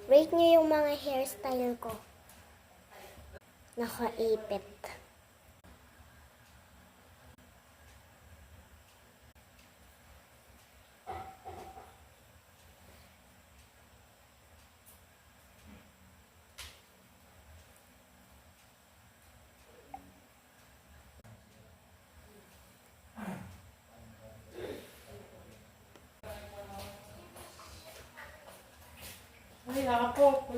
Rate nyo yung mga hairstyle ko. Nakaipit. Ay, ako.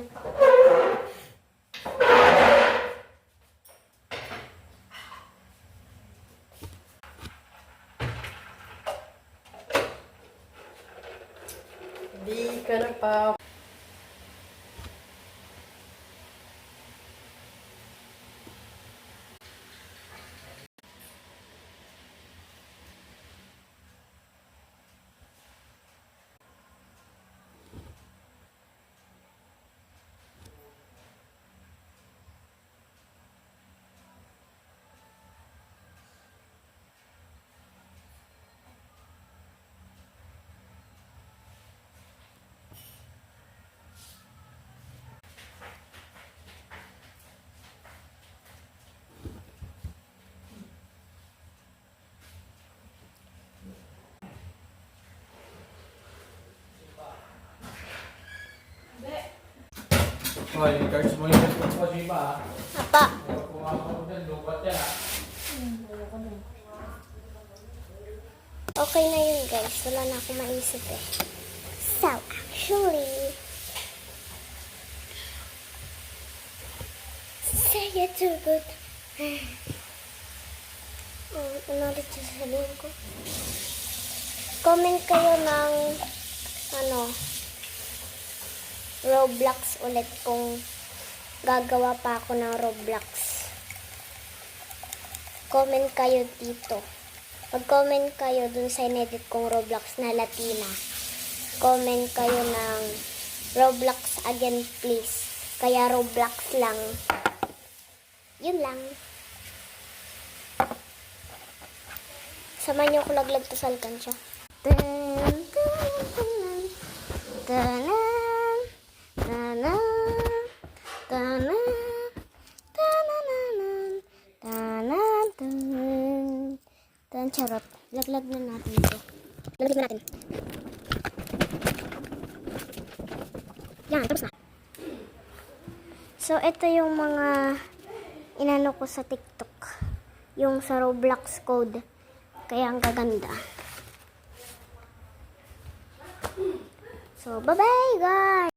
Di ka na pa. Hoy, cards mo yung po si Iba. Apa. Kung ako dyan, lupat yan ah. Okay na yun guys. Wala na akong maisip eh. So, actually, say it too good. Ano ulit sasabihin ko? Comment kayo ng Roblox ulit kung gagawa pa ako ng Roblox. Comment kayo dito. Mag-comment kayo dun sa inedit kong Roblox na Latina. Comment kayo ng Roblox again please. Kaya Roblox lang. Yun lang. Samahan niyo ako laglag to sa alkansya. Charot. Laglag na natin ito. Laglag na natin. Yan, tapos na. So, ito yung mga inano ko sa TikTok. Yung sa Roblox code. Kaya ang gaganda. So, bye-bye guys!